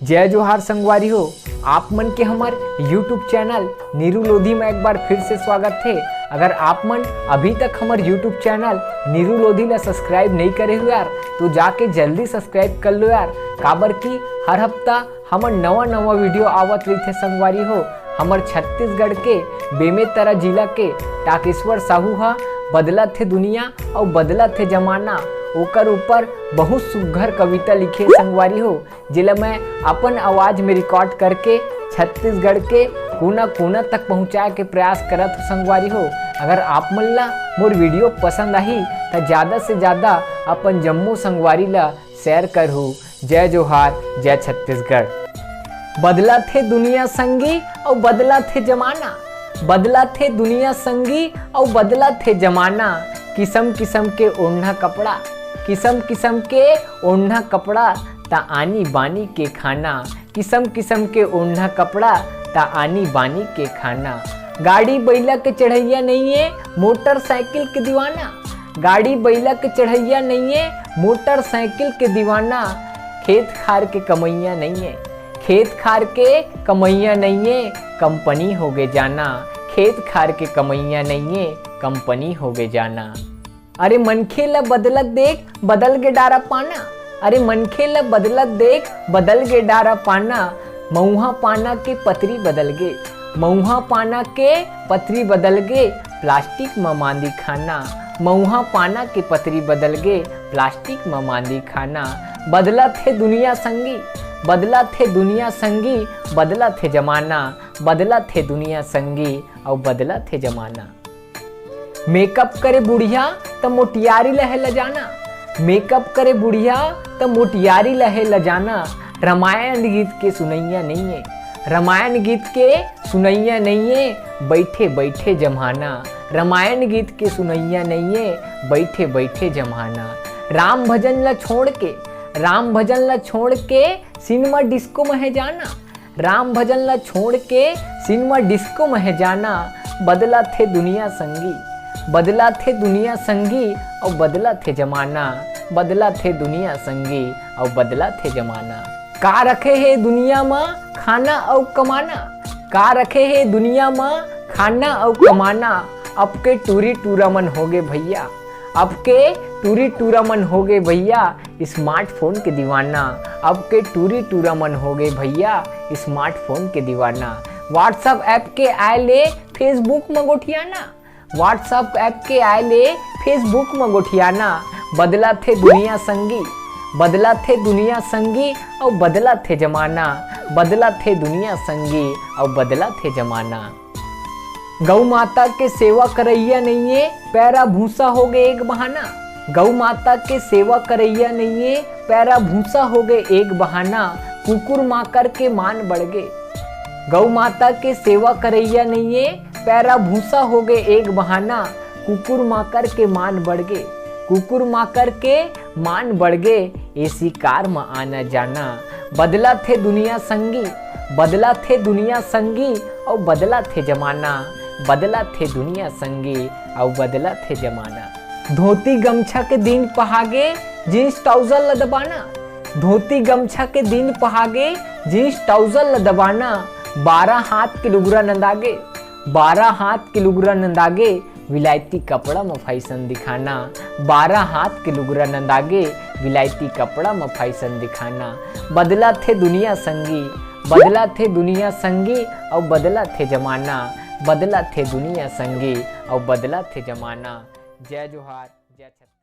जय जोहार संगवारी हो। आप मन के हमार YouTube चैनल नीरू लोधी में एक बार फिर से स्वागत है। अगर आप मन अभी तक हमार YouTube चैनल नीरू लोधी ला सब्सक्राइब नहीं करे हो यार, तो जाके जल्दी सब्सक्राइब कर लो यार। काबर की हर हफ्ता हमार नवा वीडियो आवत रही संगवारी हो। हमार छत्तीसगढ़ के बेमेतरा जिला के टाकेश्वर साहू हा बदलत थे दुनिया और बदलत थे जमाना ओकर ऊपर बहुत सुघर कविता लिखे संगवारी हो, जिला मैं अपन आवाज में रिकॉर्ड करके छत्तीसगढ़ के कोना कोना तक पहुँचाए के प्रयास करत हो संगवारी हो। अगर आप मन ला मोर वीडियो पसंद आई तो ज़्यादा से ज़्यादा अपन जम्मू संगवारी ला शेयर करहु। जय जोहार, जय छत्तीसगढ़। बदला थे दुनिया संगी और बदला थे जमाना, बदला थे दुनिया संगी और बदला थे जमाना। किस्म किस्म के ओढ़ना कपड़ा, किस्म किस्म के ओढ़ना कपड़ा ता आनी बानी के खाना, किस्म किस्म के ओढ़ना कपड़ा ता आनी बानी के खाना। गाड़ी बैला के चढ़ैया नहीं है मोटरसाइकिल के दीवाना, गाड़ी बैला के चढ़ैया नहीं है मोटरसाइकिल के दीवाना। खेत खार के कमैया नहीं है, खेत खार के कमैया नहीं है कंपनी हो गए जाना, खेत खार के कमैया नहीं है कंपनी हो गए जाना। अरे मनखे ला बदलत देख बदल के डारा पाना, अरे मनखे ला बदलत देख बदल के डारा पाना। मऊहा पाना के पतरी बदल गे, मऊहा पाना के पतरी बदल गे प्लास्टिक में मांदी खाना, मऊहा पाना के पतरी बदल गे प्लास्टिक में मांदी खाना। बदला थे दुनिया संगी, बदला थे दुनिया संगी, बदला थे जमाना, बदला थे दुनिया संगी और बदला थे जमाना। मेकअप करे बुढ़िया तो मोटियारी लहे ल जाना, मेकअप करे बुढ़िया तो मोटियारी लहे ल जाना। रामायण गीत के सुनैया नहीं है, रामायण गीत के सुनैया नहीं है बैठे बैठे जमाना, रामायण गीत के सुनैया नहीं है बैठे बैठे जमाना। राम भजन ला छोड़ के, राम भजन ला छोड़ के सिनेमा डिस्को में है जाना, राम भजन ला छोड़ के सिनेमा डिस्को में है जाना। बदला थे दुनिया संगी, बदला थे दुनिया संगी और बदला थे जमाना, बदला थे दुनिया संगी और बदला थे जमाना। का रखे है दुनिया में खाना और कमाना, का रखे है दुनिया में खाना और कमाना। अब के टूरी टूरा मन हो गए भैया, अब के टूरी टूरा मन हो गए भैया स्मार्टफोन के दीवाना, अब के टूरी टूरा मन हो गए भैया स्मार्टफोन के दीवाना। व्हाट्सएप ऐप के आए ले फेसबुक में गोठियाना, व्हाट्सएप ऐप के आए ले फेसबुक में गोठियाना। बदला थे दुनिया संगी, बदला थे दुनिया संगी और बदला थे जमाना, बदला थे दुनिया संगी और बदला थे जमाना। गौ माता के सेवा करैया नहीं है पैरा भूसा हो गए एक बहाना, गौ माता के सेवा करैया नहीं है पैरा भूसा हो गए एक बहाना। कुकुर माकर के मान बढ़ गए, गौ माता के सेवा करैया नहीं है पैरा भूसा हो गए एक बहाना। कुकुर माकर के मान बढ़ गए, कुकुर माकर के मान बढ़ गए ऐसी कार में आना जाना। बदला थे दुनिया संगी, बदला थे दुनिया संगी और बदला थे जमाना, बदला थे दुनिया संगी और बदला थे जमाना। धोती गमछा के दिन पहागे जींस ट्राउजर ला दबाना, धोती गमछा के दिन पहागे जींस ट्राउजर ला दबाना। 12 हाथ के लुगरा नंदागे, 12 हाथ के लुगरा नंदागे विलायती कपड़ा में फैशन दिखाना, 12 हाथ के लुगरा नंदागे विलायती कपड़ा में फैशन दिखाना। बदला थे दुनिया संगी, बदला थे दुनिया संगी और बदला थे जमाना, बदला थे दुनिया संगी और बदला थे जमाना। जय जोहार, जय छत्तीसगढ़।